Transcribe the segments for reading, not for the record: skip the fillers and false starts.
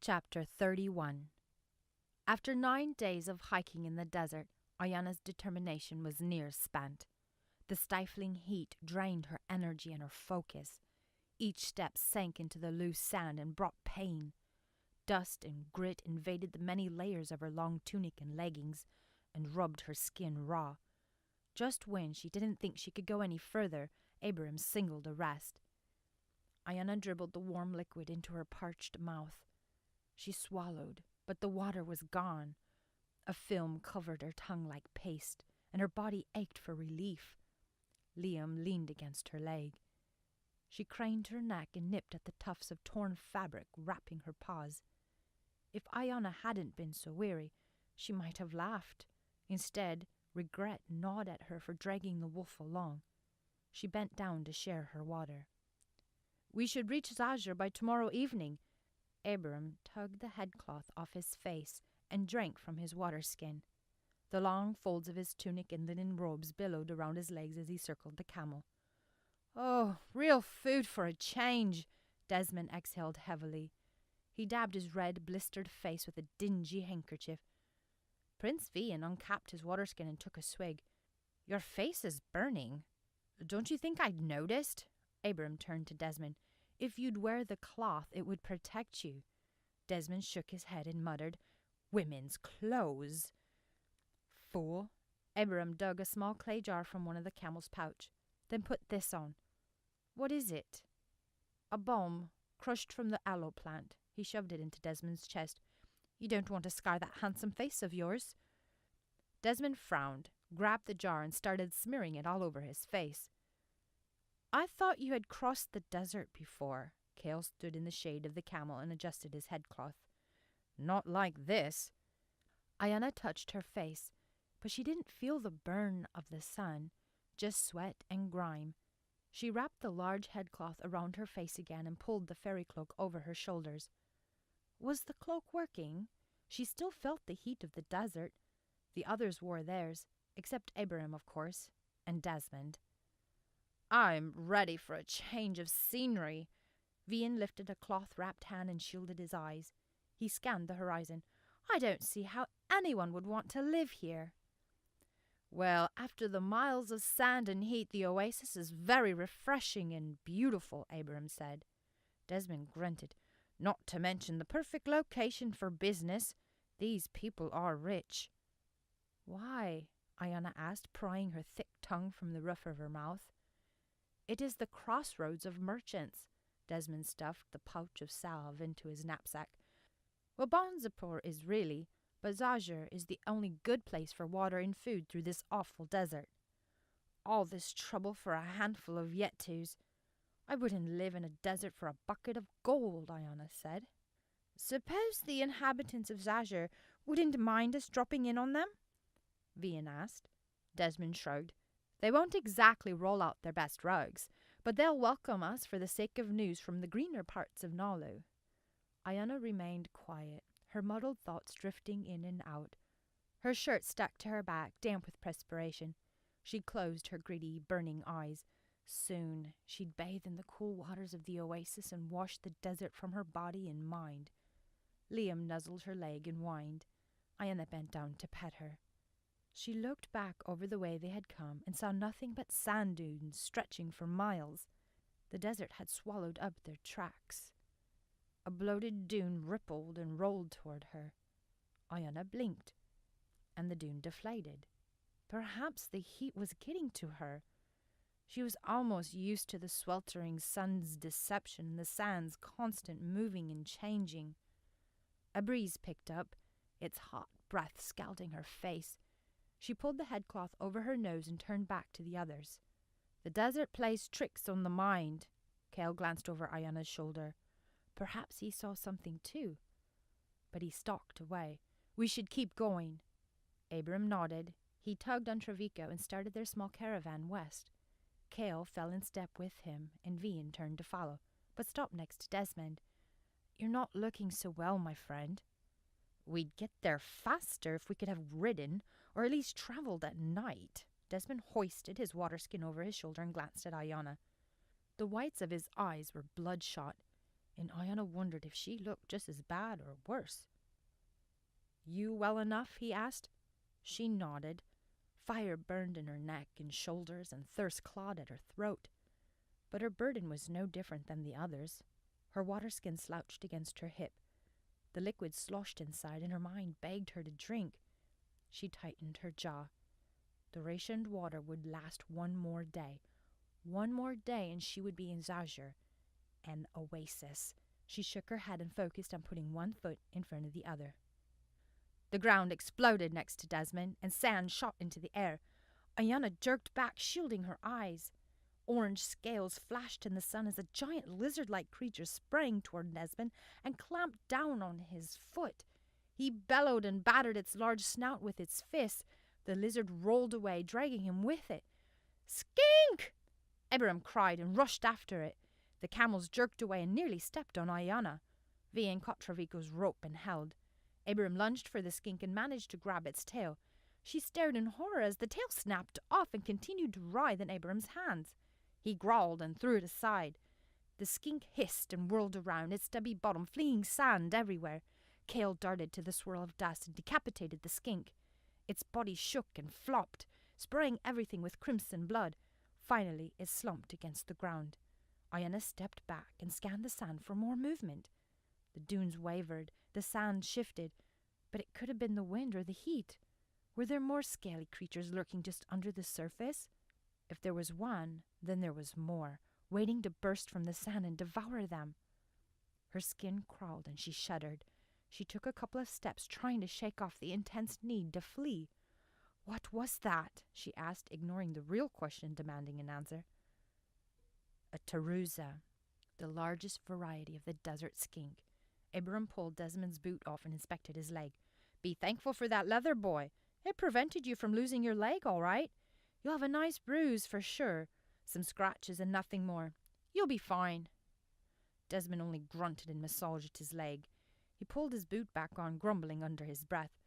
Chapter 31. After 9 days of hiking in the desert, Ayianna's determination was near spent. The stifling heat drained her energy and her focus. Each step sank into the loose sand and brought pain. Dust and grit invaded the many layers of her long tunic and leggings and rubbed her skin raw. Just when she didn't think she could go any further, Abraham signaled a rest. Ayianna dribbled the warm liquid into her parched mouth. She swallowed, but the water was gone. A film covered her tongue like paste, and her body ached for relief. Liam leaned against her leg. She craned her neck and nipped at the tufts of torn fabric wrapping her paws. If Ayianna hadn't been so weary, she might have laughed. Instead, regret gnawed at her for dragging the wolf along. She bent down to share her water. "We should reach Zajr by tomorrow evening." Abraham tugged the headcloth off his face and drank from his water skin. The long folds of his tunic and linen robes billowed around his legs as he circled the camel. "Oh, real food for a change," Desmond exhaled heavily. He dabbed his red, blistered face with a dingy handkerchief. Prince Vian uncapped his water skin and took a swig. "Your face is burning. Don't you think I'd noticed?" Abraham turned to Desmond. "If you'd wear the cloth, it would protect you." Desmond shook his head and muttered, "Women's clothes." "Fool." Abraham dug a small clay jar from one of the camel's pouch. "Then put this on." "What is it?" "A balm, crushed from the aloe plant." He shoved it into Desmond's chest. "You don't want to scar that handsome face of yours." Desmond frowned, grabbed the jar, and started smearing it all over his face. "I thought you had crossed the desert before." Cale stood in the shade of the camel and adjusted his headcloth. "Not like this." Ayianna touched her face, but she didn't feel the burn of the sun, just sweat and grime. She wrapped the large headcloth around her face again and pulled the fairy cloak over her shoulders. Was the cloak working? She still felt the heat of the desert. The others wore theirs, except Abraham, of course, and Desmond. "I'm ready for a change of scenery." Vian lifted a cloth-wrapped hand and shielded his eyes. He scanned the horizon. "I don't see how anyone would want to live here." "Well, after the miles of sand and heat, the oasis is very refreshing and beautiful," Abraham said. Desmond grunted. "Not to mention the perfect location for business. These people are rich." "Why?" Ayianna asked, prying her thick tongue from the roof of her mouth. "It is the crossroads of merchants." Desmond stuffed the pouch of salve into his knapsack. "Well, Bonzapur is really, but Zajr is the only good place for water and food through this awful desert. All this trouble for a handful of yetus. I wouldn't live in a desert for a bucket of gold," Ayianna said. "Suppose the inhabitants of Zajr wouldn't mind us dropping in on them?" Vian asked. Desmond shrugged. "They won't exactly roll out their best rugs, but they'll welcome us for the sake of news from the greener parts of Nalu." Ayianna remained quiet, her muddled thoughts drifting in and out. Her shirt stuck to her back, damp with perspiration. She closed her greedy, burning eyes. Soon she'd bathe in the cool waters of the oasis and wash the desert from her body and mind. Liam nuzzled her leg and whined. Ayianna bent down to pet her. She looked back over the way they had come and saw nothing but sand dunes stretching for miles. The desert had swallowed up their tracks. A bloated dune rippled and rolled toward her. Ayianna blinked, and the dune deflated. Perhaps the heat was getting to her. She was almost used to the sweltering sun's deception and the sand's constant moving and changing. A breeze picked up, its hot breath scalding her face. She pulled the headcloth over her nose and turned back to the others. "The desert plays tricks on the mind." Cale glanced over Ayanna's shoulder. Perhaps he saw something too. But he stalked away. "We should keep going." Abraham nodded. He tugged on Trevico and started their small caravan west. Cale fell in step with him, and Vian turned to follow, but stopped next to Desmond. "You're not looking so well, my friend." "We'd get there faster if we could have ridden, or at least traveled at night." Desmond hoisted his waterskin over his shoulder and glanced at Ayianna. The whites of his eyes were bloodshot. and Ayianna wondered if she looked just as bad or worse. "You well enough?" he asked. She nodded. Fire burned in her neck and shoulders, and thirst clawed at her throat. But her burden was no different than the others. Her water skin slouched against her hip. The liquid sloshed inside, and her mind begged her to drink. She tightened her jaw. The rationed water would last one more day. One more day, and she would be in Zajur, an oasis. She shook her head and focused on putting one foot in front of the other. The ground exploded next to Desmond, and sand shot into the air. Ayianna jerked back, shielding her eyes. Orange scales flashed in the sun as a giant lizard-like creature sprang toward Desmond and clamped down on his foot. He bellowed and battered its large snout with its fists. The lizard rolled away, dragging him with it. "Skink!" Abraham cried and rushed after it. The camels jerked away and nearly stepped on Ayianna. Vian caught Travico's rope and held. Abraham lunged for the skink and managed to grab its tail. She stared in horror as the tail snapped off and continued to writhe in Abraham's hands. He growled and threw it aside. The skink hissed and whirled around, its stubby bottom flinging sand everywhere. Kale darted to the swirl of dust and decapitated the skink. Its body shook and flopped, spraying everything with crimson blood. Finally, it slumped against the ground. Ayianna stepped back and scanned the sand for more movement. The dunes wavered, the sand shifted, but it could have been the wind or the heat. Were there more scaly creatures lurking just under the surface? If there was one, then there was more, waiting to burst from the sand and devour them. Her skin crawled and she shuddered. She took a couple of steps, trying to shake off the intense need to flee. "What was that?" she asked, ignoring the real question demanding an answer. "A Taruza, the largest variety of the desert skink." Abraham pulled Desmond's boot off and inspected his leg. "Be thankful for that leather, boy. It prevented you from losing your leg, all right. You'll have a nice bruise for sure. Some scratches and nothing more. You'll be fine." Desmond only grunted and massaged his leg. He pulled his boot back on, grumbling under his breath.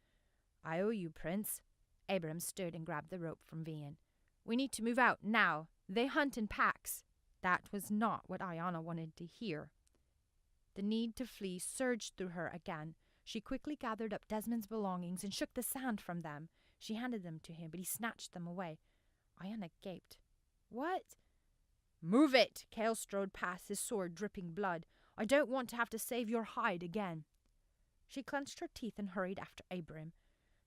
"I owe you, Prince." Abraham stood and grabbed the rope from Vian. "We need to move out now. They hunt in packs." That was not what Ayianna wanted to hear. The need to flee surged through her again. She quickly gathered up Desmond's belongings and shook the sand from them. She handed them to him, but he snatched them away. Ayianna gaped. "What?" "Move it!" Kale strode past, his sword dripping blood. "I don't want to have to save your hide again." She clenched her teeth and hurried after Abraham.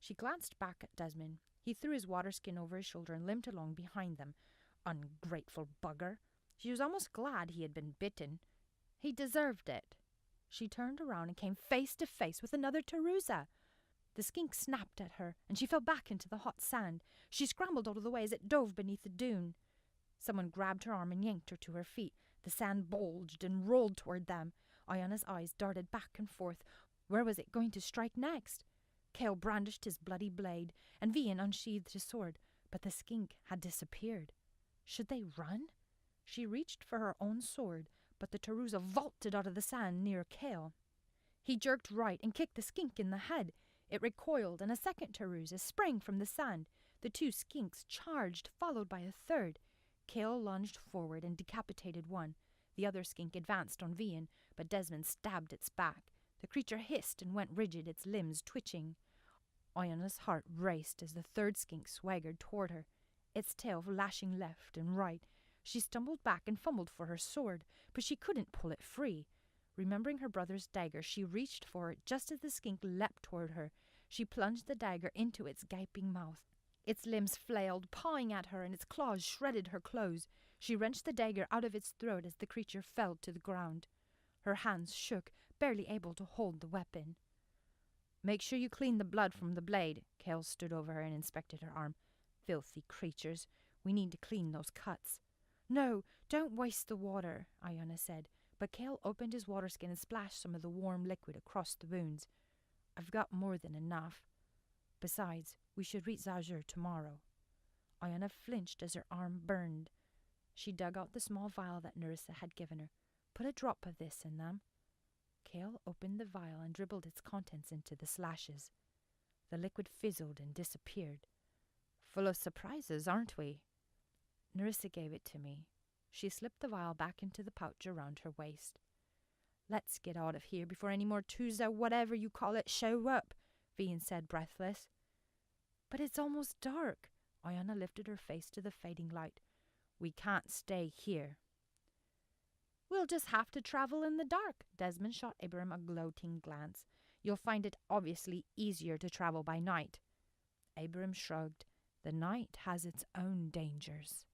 She glanced back at Desmond. He threw his water skin over his shoulder and limped along behind them. Ungrateful bugger. She was almost glad he had been bitten. He deserved it. She turned around and came face to face with another Taruza. The skink snapped at her, and she fell back into the hot sand. She scrambled out of the way as it dove beneath the dune. Someone grabbed her arm and yanked her to her feet. The sand bulged and rolled toward them. Ayanna's eyes darted back and forth. Where was it going to strike next? Kale brandished his bloody blade, and Vian unsheathed his sword, but the skink had disappeared. Should they run? She reached for her own sword, but the Taruza vaulted out of the sand near Kale. He jerked right and kicked the skink in the head. It recoiled, and a second Taruza sprang from the sand. The two skinks charged, followed by a third. Kale lunged forward and decapitated one. The other skink advanced on Vian, but Desmond stabbed its back. The creature hissed and went rigid, its limbs twitching. Ayanna's heart raced as the third skink swaggered toward her, its tail lashing left and right. She stumbled back and fumbled for her sword, but she couldn't pull it free. Remembering her brother's dagger, she reached for it just as the skink leapt toward her. She plunged the dagger into its gaping mouth. Its limbs flailed, pawing at her, and its claws shredded her clothes. She wrenched the dagger out of its throat as the creature fell to the ground. Her hands shook, barely able to hold the weapon. "Make sure you clean the blood from the blade." Kale stood over her and inspected her arm. "Filthy creatures. We need to clean those cuts." "No, don't waste the water," Ayianna said, but Kale opened his water skin and splashed some of the warm liquid across the wounds. "I've got more than enough. Besides, we should reach Zajur tomorrow." Ayianna flinched as her arm burned. She dug out the small vial that Nerissa had given her. "Put a drop of this in them." Kale opened the vial and dribbled its contents into the slashes. The liquid fizzled and disappeared. "Full of surprises, aren't we?" Nerissa gave it to me. She slipped the vial back into the pouch around her waist. Let's get out of here before any more Tuesday whatever you call it show up, Vian said, breathless. But it's almost dark. Ayianna lifted her face to the fading light. We can't stay here. We'll just have to travel in the dark. Desmond shot Abram a gloating glance. You'll find it obviously easier to travel by night. Abram shrugged. The night has its own dangers.